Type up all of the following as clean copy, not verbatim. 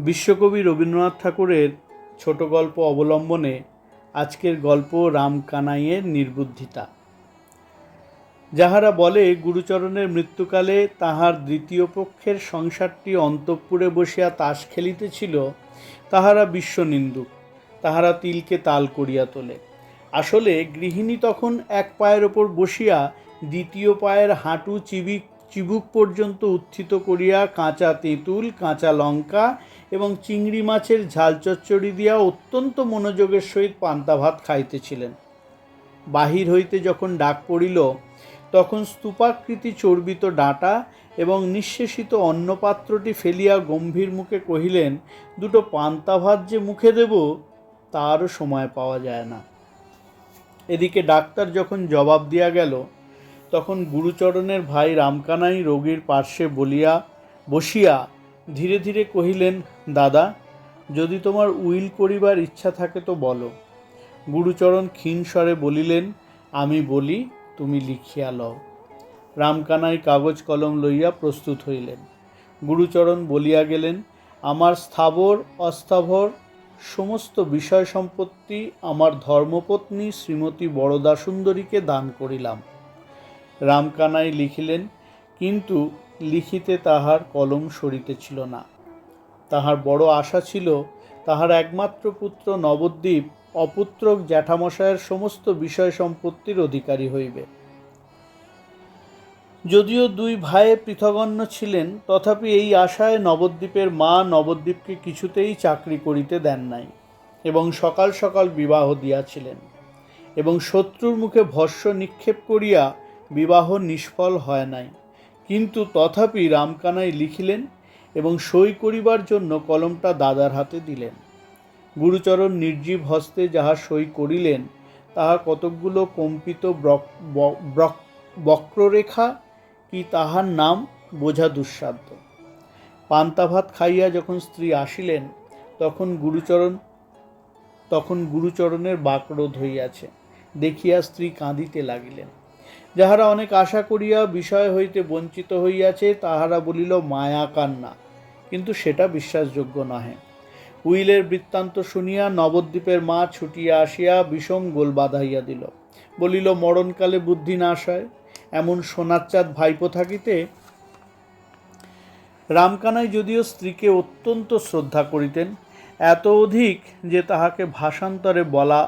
বিশ্বকবি রবীন্দ্রনাথ ঠাকুরের ছোট গল্প অবলম্বনে আজকের গল্প রামকানাইয়ের নির্বুদ্ধিতা। যাহারা বলে গুরুচরণের মৃত্যুকালে তাহার দ্বিতীয় পক্ষের সংসারটি অন্তঃপুরে বসিয়া তাস খেলিতেছিল, তাহারা বিশ্বনিন্দুক, তাহারা তিলকে তাল করিয়া তোলে। আসলে গৃহিণী তখন এক পায়ের ওপর বসিয়া দ্বিতীয় পায়ের হাঁটু চিবুক পর্যন্ত উত্থিত করিয়া কাঁচা তেঁতুল, কাঁচা লঙ্কা এবং চিংড়ি মাছের ঝাল চচ্চড়ি দিয়া অত্যন্ত মনোযোগের সহিত পান্তা ভাত খাইতেছিলেন। বাহির হইতে যখন ডাক পড়িল, তখন স্তূপাকৃতি চর্বিত ডাঁটা এবং নিঃশেষিত অন্নপাত্রটি ফেলিয়া গম্ভীর মুখে কহিলেন, দুটো পান্তা ভাত যে মুখে দেব তারও সময় পাওয়া যায় না। এদিকে ডাক্তার যখন জবাব দিয়া গেল, তখন গুরুচরণের ভাই রামকানাই রোগীর পার্শ্বে বসিয়া ধীরে ধীরে কহিলেন, দাদা, যদি তোমার উইল করিবার ইচ্ছা থাকে তো বলো। গুরুচরণ ক্ষীণ স্বরে বলিলেন, আমি বলি, তুমি লিখিয়া লও। রামকানাই কাগজ কলম লইয়া প্রস্তুত হইলেন। গুরুচরণ বলিয়া গেলেন, আমার স্থাবর অস্থাবর সমস্ত বিষয় সম্পত্তি আমার ধর্মপত্নী শ্রীমতী বরদা সুন্দরীকে দান করিলাম। রামকানাই লিখিলেন, কিন্তু লিখিতে তাহার কলম সরিতেছিল না। তাহার বড় আশা ছিল তাহার একমাত্র পুত্র নবদ্বীপ অপুত্রক জ্যাঠামশায়ের সমস্ত বিষয় সম্পত্তির অধিকারী হইবে। যদিও দুই ভাইয়ে পৃথগণ্য ছিলেন, তথাপি এই আশায় নবদ্বীপের মা নবদ্বীপকে কিছুতেই চাকরি করিতে দেন নাই এবং সকাল সকাল বিবাহ দিয়াছিলেন, এবং শত্রুর মুখে ভস্য নিক্ষেপ করিয়া বিবাহ নিষ্ফল হয় নাই। কিন্তু তথাপি রামকানাই লিখিলেন এবং সই করিবার জন্য কলমটা দাদার হাতে দিলেন। গুরুচরণ নির্জীব হস্তে যাহা সই করিলেন, তাহা কতকগুলো কম্পিত বক্ররেখা কি তাহার নাম বোঝা দুঃসাধ্য। পান্তা ভাত খাইয়া যখন স্ত্রী আসিলেন, তখন গুরুচরণের বাকরোধ হইয়াছে দেখিয়া স্ত্রী কাঁদিতে লাগিলেন। যাহারা অনেক আশা করিয়া বিষয় হইতে বঞ্চিত হইয়াছে, তাহারা বলিল মায়া কান্না, কিন্তু সেটা বিশ্বাসযোগ্য নহে। উইলের বৃত্তান্ত শুনিয়া নবদ্বীপের মা ছুটিয়া আসিয়া বিষম গোল বাঁধাইয়া দিল। বলিল, মরণকালে বুদ্ধি নাশ হয়, এমন সোনাচ্চাঁদ ভাইপো থাকিতে। রামকানাই যদিও স্ত্রীকে অত্যন্ত শ্রদ্ধা করিতেন, এত অধিক যে তাহাকে ভাষান্তরে বলা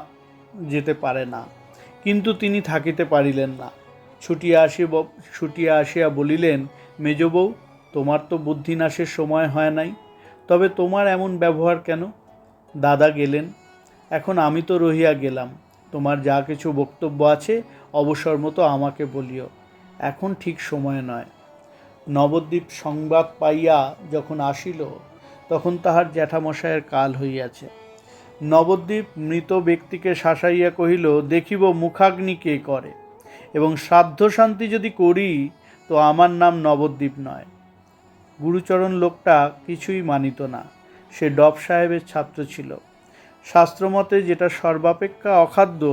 যেতে পারে না, কিন্তু তিনি থাকিতে পারিলেন না। ছুটিয়া আসিয়া বলিলেন, মেজ বউ, তোমার তো বুদ্ধিনাশের সময় হয় নাই, তবে তোমার এমন ব্যবহার কেন? দাদা গেলেন, এখন আমি তো রহিয়া গেলাম। তোমার যা কিছু বক্তব্য আছে অবসর মতো আমাকে বলিও, এখন ঠিক সময় নয়। নবদ্বীপ সংবাদ পাইয়া যখন আসিল, তখন তাহার জ্যাঠামশায়ের কাল হইয়াছে। নবদ্বীপ মৃত ব্যক্তিকে শাসাইয়া কহিল, দেখিব মুখাগ্নি কে করে, এবং শ্রাদ্ধ শান্তি যদি করি তো আমার নাম নবদ্বীপ নয়। গুরুচরণ লোকটা কিছুই মানিত না। সে ডব সাহেবের ছাত্র ছিল। শাস্ত্রমতে যেটা সর্বাপেক্ষা অখাদ্য,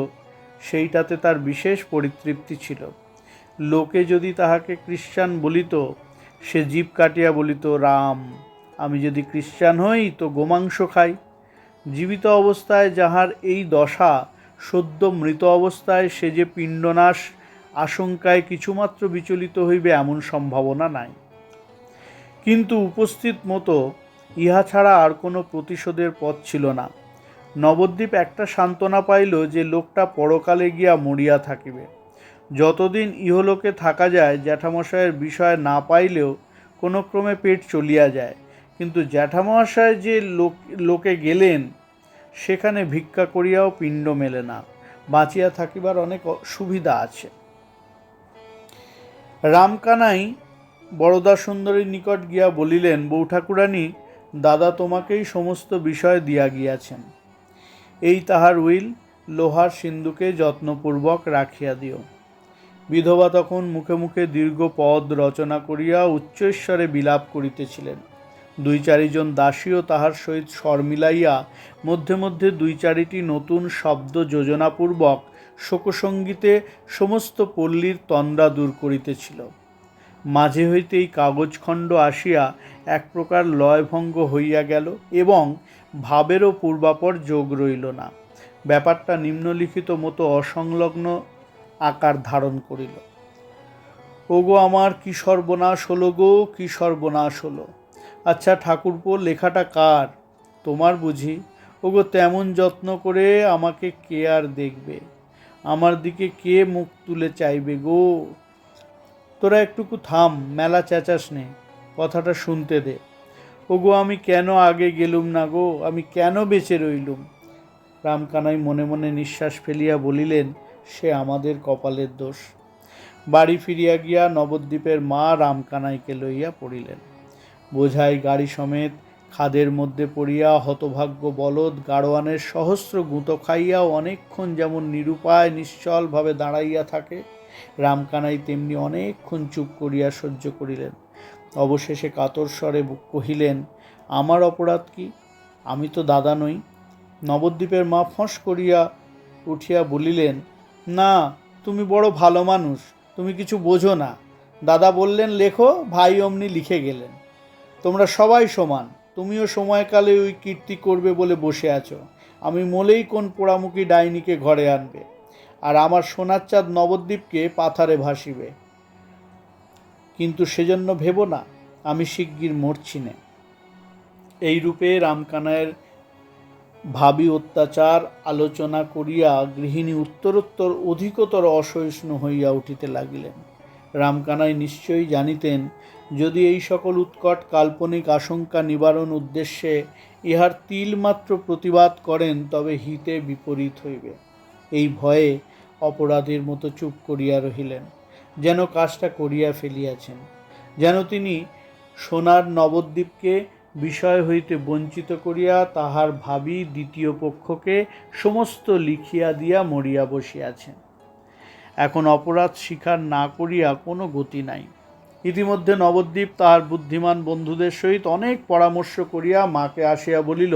সেইটাতে তার বিশেষ পরিতৃপ্তি ছিল। লোকে যদি তাহাকে খ্রিস্টান বলিত, সে জিভ কাটিয়া বলিত, রাম, আমি যদি খ্রিস্টান হই তো গোমাংস খাই। জীবিত অবস্থায় যাহার এই দশা, সদ্য মৃত অবস্থায় সে যে পিণ্ডনাশ আশঙ্কায় কিছুমাত্র বিচলিত হইবে এমন সম্ভাবনা নাই। কিন্তু উপস্থিত মতো ইহা ছাড়া আর কোনো প্রতিশোধের পথ ছিল না। নবদ্বীপ একটা সান্ত্বনা পাইল যে লোকটা পরকালে গিয়া মরিয়া থাকিবে। যতদিন ইহলোকে থাকা যায় জ্যাঠামশায়ের বিষয় না পাইলেও কোনো ক্রমে পেট চলিয়া যায়, কিন্তু জ্যাঠামশায় যে লোকে গেলেন, সেখানে ভিক্ষা করিয়াও পিণ্ড মেলে না। বাঁচিয়া থাকিবার অনেক সুবিধা আছে। রামকানাই বরদা সুন্দরীর নিকট গিয়া বলিলেন, বউ ঠাকুরানী, দাদা তোমাকেই সমস্ত বিষয় দিয়া গিয়াছেন। এই তাহার উইল, লোহার সিন্ধুকে যত্নপূর্বক রাখিয়া দিও। বিধবা তখন মুখে মুখে দীর্ঘ পদ রচনা করিয়া উচ্চৈঃস্বরে বিলাপ করিতেছিলেন। দুই চারিজন দাসীও তাহার সহিত স্বর মিলাইয়া মধ্যে মধ্যে দুই চারিটি নতুন শব্দ যোজনাপূর্বক শোকসঙ্গীতে সমস্ত পল্লীর তন্দ্রা দূর করিতেছিল। মাঝে হইতেই কাগজখণ্ড আসিয়া এক প্রকার লয়ভঙ্গ হইয়া গেল এবং ভাবেরও পূর্বাপর যোগ রইল না। ব্যাপারটা নিম্নলিখিত মতো অসংলগ্ন আকার ধারণ করিল। ওগো আমার কি সর্বনাশ হলো গো, কি সর্বনাশ হলো। আচ্ছা ঠাকুরপো, লেখাটা কার? তোমার বুঝি? ওগো তেমন যত্ন করে আমাকে কে আর দেখবে? আমার দিকে কে মুখ তুলে চাইবে গো? তোরা একটুকু থাম, মেলা চেঁচাস নে, কথাটা শুনতে দে। ওগো আমি কেন আগে গেলুম না গো, আমি কেন বেঁচে রইলুম? রামকানাই মনে মনে নিঃশ্বাস ফেলিয়া বলিলেন, সে আমাদের কপালের দোষ। বাড়ি ফিরিয়া গিয়া নবদ্বীপের মা রামকানাইকে লইয়া পড়িলেন। বোঝাই গাড়ি সমেত খাদের মধ্যে পড়িয়া হতভাগ্য বলদ গাড়োয়ানের সহস্র গুঁতো খাইয়াও অনেকক্ষণ যেমন নিরুপায় নিশ্চলভাবে দাঁড়াইয়া থাকে, রামকানাই তেমনি অনেকক্ষণ চুপ করিয়া সহ্য করিলেন। অবশেষে কাতর স্বরে কহিলেন, আমার অপরাধ কি? আমি তো দাদা নই। নবদ্বীপের মা ফোঁস করিয়া উঠিয়া বলিলেন, না, তুমি বড় ভালো মানুষ, তুমি কিছু বোঝো না। দাদা বললেন লেখো, ভাই অমনি লিখে গেলেন। তোমরা সবাই সমান, তুমিও সময়কালে ওই কীর্তি করবে বলে বসে আছো। আমি মলেই কোন পোড়ামুখী ডাইনিকে ঘরে আনবে, আর আমার সোনার চাঁদ নবদ্বীপকে পাথারে ভাসিবে। কিন্তু সেজন্য ভেবো না আমি শিগগির মরছি নে। এই রূপে রামকানাইয়ের ভাবী অত্যাচার আলোচনা করিয়া গৃহিণী উত্তরোত্তর অধিকতর অসহিষ্ণু হইয়া উঠিতে লাগিলেন। রামকানাই নিশ্চয়ই জানিতেন, যদি এই সকল উৎকট কাল্পনিক আশঙ্কা নিবারণ উদ্দেশ্যে ইহার তিলমাত্র প্রতিবাদ করেন তবে হিতে বিপরীত হইবে। এই ভয়ে অপরাধীর মতো চুপ করিয়া রহিলেন, যেন কাজটা করিয়া ফেলিয়াছেন, যেন তিনি সোনার নবদ্বীপকে বিষয় হইতে বঞ্চিত করিয়া তাহার ভাবী দ্বিতীয় পক্ষকে সমস্ত লিখিয়া দিয়া মরিয়া বসিয়াছেন। এখন অপরাধ স্বীকার না করিয়া কোনো গতি নাই। ইতিমধ্যে নবদ্বীপ তাহার বুদ্ধিমান বন্ধুদের সহিত অনেক পরামর্শ করিয়া মাকে আসিয়া বলিল,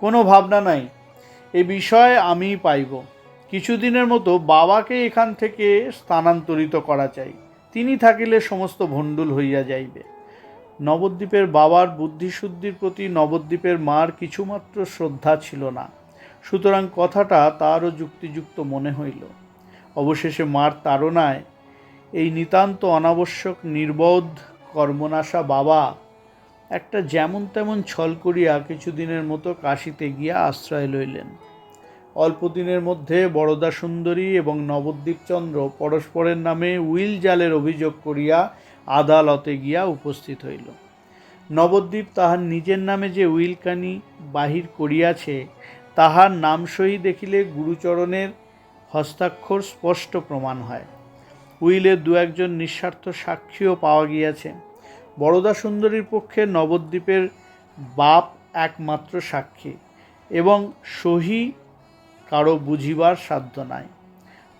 কোনো ভাবনা নাই, এ বিষয় আমিই পাইব। কিছুদিনের মতো বাবাকে এখান থেকে স্থানান্তরিত করা চাই, তিনি থাকিলে সমস্ত ভণ্ডুল হইয়া যাইবে। নবদ্বীপের বাবার বুদ্ধিশুদ্ধির প্রতি নবদ্বীপের মার কিছুমাত্র শ্রদ্ধা ছিল না, সুতরাং কথাটা তারও যুক্তিযুক্ত মনে হইল। অবশেষে মার তাড়নায় এই নিতান্ত অনাবশ্যক নির্বোধ কর্মনাশা বাবা একটা যেমন তেমন ছল করিয়া কিছুদিনের মতো কাশীতে গিয়া আশ্রয় লইলেন। অল্পদিনের মধ্যে বরদা সুন্দরী এবং নবদ্বীপচন্দ্র পরস্পরের নামে উইল জালের অভিযোগ করিয়া আদালতে গিয়া উপস্থিত হইল। নবদ্বীপ তাহার নিজের নামে যে উইলখানি বাহির করিয়াছে তাহার নামসই দেখিলে গুরুচরণের হস্তাক্ষর স্পষ্ট প্রমাণ হয়। উইলের দু একজন নিঃস্বার্থ সাক্ষীও পাওয়া গিয়াছে। বরদা সুন্দরীর পক্ষে নবদ্বীপের বাপ একমাত্র সাক্ষী, এবং সহি কারো বুঝিবার সাধ্য নাই।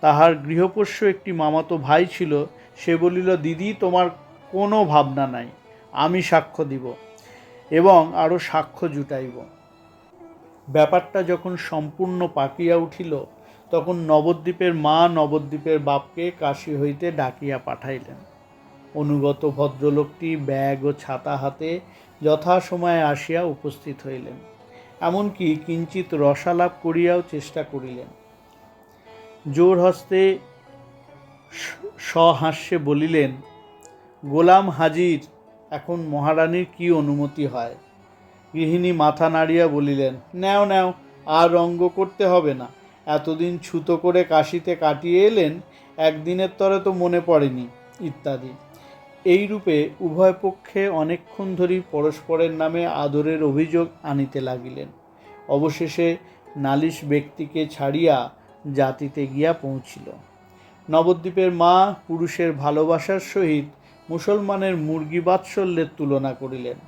তাহার গৃহপোষ্য একটি মামাতো ভাই ছিল, সে বলিল, দিদি তোমার কোনো ভাবনা নাই, আমি সাক্ষ্য দিব এবং আরও সাক্ষ্য জুটাইব। ব্যাপারটা যখন সম্পূর্ণ পাকিয়া উঠিল তখন নবদ্বীপের মা নবদ্বীপের বাপকে কাশী হইতে ডাকিয়া পাঠাইলেন। অনুগত ভদ্রলোকটি ব্যাগ ও ছাতা হাতে যথাসময়ে আসিয়া উপস্থিত হইলেন, এমনকি কিঞ্চিত রসালাপ করিয়াও চেষ্টা করিলেন। জোর হস্তে সহাস্যে বলিলেন, গোলাম হাজির, এখন মহারানীর কি অনুমতি হয়? গৃহিণী মাথা নাড়িয়া বলিলেন, নেও নেও, আর রঙ্গ করতে হবে না, এতদিন ছুতো করে কাশীতে কাটিয়ে এলেন, একদিনের তরে তো মনে পড়েনি, ইত্যাদি। এই রূপে উভয় পক্ষে অনেকক্ষণ ধরেই পরস্পরের নামে আদরের অভিযোগ আনিতে লাগিলেন। অবশেষে নালিশ ব্যক্তিকে ছাড়িয়া জাতিতে গিয়া পৌঁছিল। নবদ্বীপের মা পুরুষের ভালোবাসার সহিত মুসলমানের মুরগি বাৎসল্যের তুলনা করিলেন।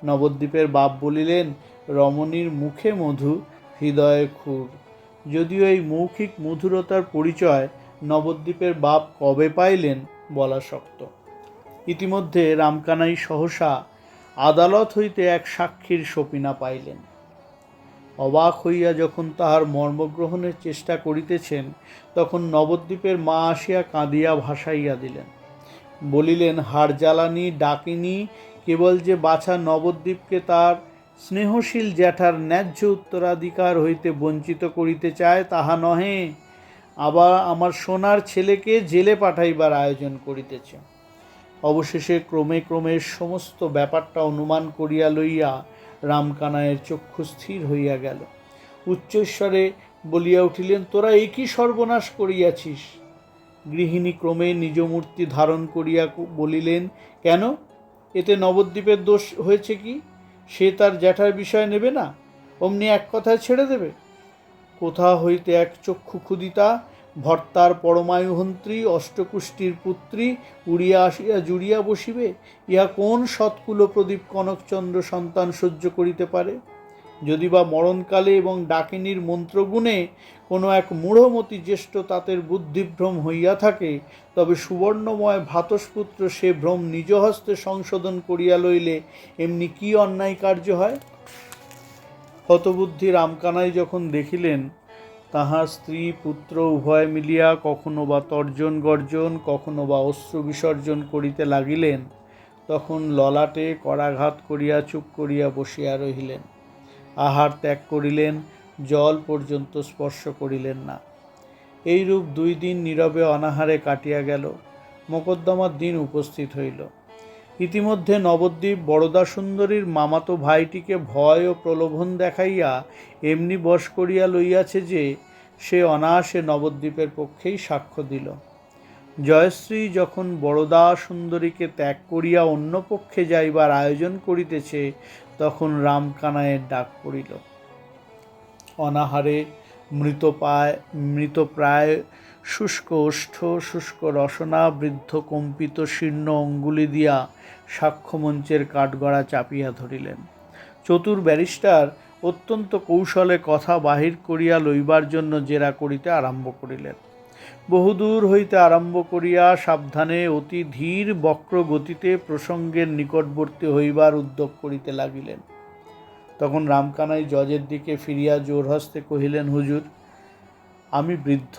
নবদ্বীপের বাপ বলিলেন, রমণীর মুখে মধু, হৃদয়ে ক্ষুর। যদিও এই মৌখিক মধুরতার পরিচয় নবদ্বীপের বাপ কবে পাইলেন বলা শক্ত। ইতিমধ্যে রামকানাই সহসা আদালত হইতে এক সাক্ষীর সপিনা পাইলেন। অবাক হইয়া যখন তাহার মর্মগ্রহণের চেষ্টা করিতেছেন তখন নবদ্বীপের মা আসিয়া কাঁদিয়া ভাসাইয়া দিলেন। বলিলেন, হাড় জ্বালানি ডাকিনী কেবল যে বাছা নবদ্বীপকে তার স্নেহশীল জ্যাঠার ন্যায্য উত্তরাধিকার হইতে বঞ্চিত করিতে চায় তাহা নহে, আবার আমার সোনার ছেলেকে জেলে পাঠাইবার আয়োজন করিতেছে। অবশেষে ক্রমে ক্রমে সমস্ত ব্যাপারটা অনুমান করিয়া লইয়া রামকানাইয়ের চক্ষু স্থির হইয়া গেল। উচ্চস্বরে বলিয়া উঠিলেন, তোরা একই সর্বনাশ করিয়াছিস। গৃহিণী ক্রমে নিজ মূর্তি ধারণ করিয়া বলিলেন, কেন, এতে নবদ্বীপের দোষ হয়েছে কি? সে তার জ্যাঠার বিষয় নেবে না, অমনি এক কথায় ছেড়ে দেবে? কোথা হইতে এক চক্ষু ক্ষুদিতা ভর্তার পরমায়ুহন্ত্রী অষ্টকুষ্ঠীর পুত্রী উড়িয়া আসিয়া জুড়িয়া বসিবে? ইহা কোন সৎকুল প্রদীপ কনকচন্দ্র সন্তান সহ্য করিতে পারে? যদি বা মরণকালে এবং ডাকিনীর মন্ত্রগুণে কোনো এক মূঢ়মতি জ্যেষ্ঠ তাঁতের বুদ্ধিভ্রম হইয়া থাকে, তবে সুবর্ণময় ভ্রাতস্পুত্র সে ভ্রম নিজ হস্তে সংশোধন করিয়া লইলে এমনি কি অন্যায় কার্য হয়? হতবুদ্ধি রামকানাই যখন দেখিলেন তাহার স্ত্রী পুত্র উভয় মিলিয়া কখনো বা তর্জন গর্জন, কখনো বা অশ্রু বিসর্জন করিতে লাগিলেন, তখন ললাটে করাঘাত করিয়া চুপ করিয়া বসিয়া রহিলেন। আহার ত্যাগ করিলেন, জল পর্যন্ত স্পর্শ করিলেন না। এইরূপ 2 দিন নীরবে অনাহারে কাটিয়া গেল। মোকদ্দমার দিন উপস্থিত হইল। ইতিমধ্যে নবদ্বীপ বরদা সুন্দরীর মামাতো ভাইটিকে ভয় ও প্রলোভন দেখাইয়া এমনি বশ করিয়া লইয়াছে যে সে অনায়াসে নবদ্বীপের পক্ষেই সাক্ষ্য দিল। জয়শ্রী যখন বরদা সুন্দরীকে ত্যাগ করিয়া অন্য পক্ষে যাইবার আয়োজন করিতেছে, তখন রামকানাইয়ের ডাক পড়িল। অনাহারে মৃতপ্রায় শুষ্ক ওষ্ঠ, শুষ্ক রসনা, বৃদ্ধ কম্পিত শীর্ণ অঙ্গুলি দিয়া সাক্ষ্যমঞ্চের কাঠগড়া চাপিয়া ধরিলেন। চতুর ব্যারিস্টার অত্যন্ত কৌশলে কথা বাহির করিয়া লইবার জন্য জেরা করিতে আরম্ভ করিলেন। বহুদূর হইতে আরম্ভ করিয়া সাবধানে অতি ধীর বক্র গতিতে প্রসঙ্গের নিকটবর্তী হইবার উদ্যোগ করিতে লাগিলেন। তখন রামকানাই জজের দিকে ফিরিয়া জোরহস্তে কহিলেন, হুজুর, আমি বৃদ্ধ,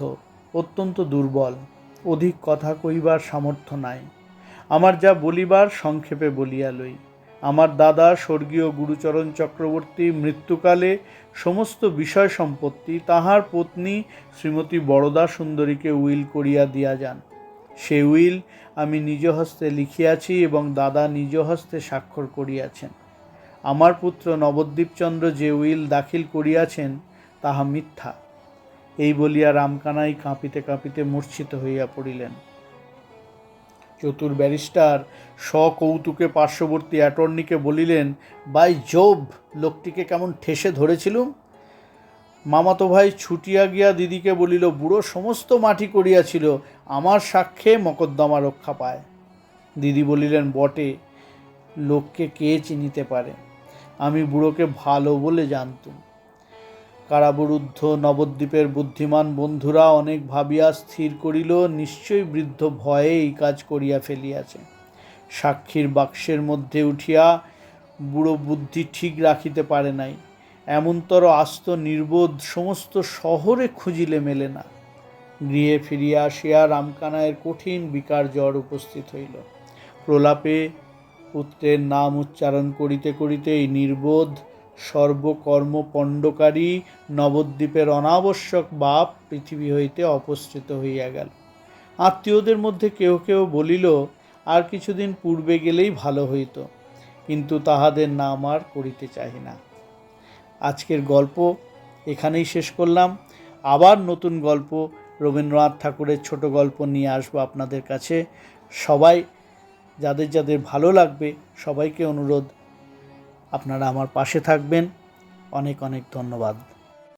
অত্যন্ত দুর্বল, অধিক কথা কহিবার সামর্থ্য নাই। আমার যা বলিবার সংক্ষেপে বলিয়া লই। আমার দাদা স্বর্গীয় গুরুচরণ চক্রবর্তী মৃত্যুকালে সমস্ত বিষয় সম্পত্তি তাহার পত্নী শ্রীমতী বরদা সুন্দরীকে উইল করিয়া দিয়া যান। সে উইল আমি নিজ হস্তে লিখিয়াছি এবং দাদা নিজ হস্তে স্বাক্ষর করিয়াছেন। আমার পুত্র নবদ্বীপচন্দ্র যে উইল দাখিল করিয়াছেন তাহা মিথ্যা। এই বলিয়া রামকানাই কাঁপিতে কাঁপিতে মূর্ছিত হইয়া পড়িলেন। চতুর ব্যারিস্টার সকৌতুকে পার্শ্ববর্তী অ্যাটর্নিকে বলিলেন, বাই জোব, লোকটিকে কেমন ঠেসে ধরেছিলুম। মামাতো ভাই ছুটিয়া গিয়া দিদিকে বলিল, বুড়ো সমস্ত মাটি করিয়াছিল, আমার সাক্ষ্যে মকদ্দমা রক্ষা পায়। দিদি বলিলেন, বটে, লোককে কে চিনিতে পারে, আমি বুড়োকে ভালো বলে জানতুম। কারাবরুদ্ধ নবদ্বীপের বুদ্ধিমান বন্ধুরা অনেক ভাবিয়া স্থির করিল, নিশ্চয়ই বৃদ্ধ ভয়ে এই কাজ করিয়া ফেলিয়াছে। সাক্ষীর বাক্সের মধ্যে উঠিয়া বুড়ো বুদ্ধি ঠিক রাখিতে পারে নাই, এমনতর আস্ত নির্বোধ সমস্ত শহরে খুঁজিলে মেলে না। গৃহে ফিরিয়া আসিয়া রামকানাইয়ের কঠিন বিকার জ্বর উপস্থিত হইল। প্রলাপে পুত্রের নাম উচ্চারণ করিতে করিতে এই নির্বোধ সর্বকর্ম পণ্ডকারী নবদ্বীপের অনাবশ্যক বাপ পৃথিবী হইতে অপসৃত হইয়া গেল। আত্মীয়দের মধ্যে কেউ কেউ বলিল, আর কিছুদিন পূর্বে গেলেই ভালো হইত, কিন্তু তাহাদের নাম আর করিতে চাহি না। আজকের গল্প এখানেই শেষ করলাম। আবার নতুন গল্প রবীন্দ্রনাথ ঠাকুরের ছোট গল্প নিয়ে আসবো আপনাদের কাছে। সবাই যাদের যাদের ভালো লাগবে সবাইকে অনুরোধ, আপনারা আমার পাশে থাকবেন। অনেক অনেক ধন্যবাদ।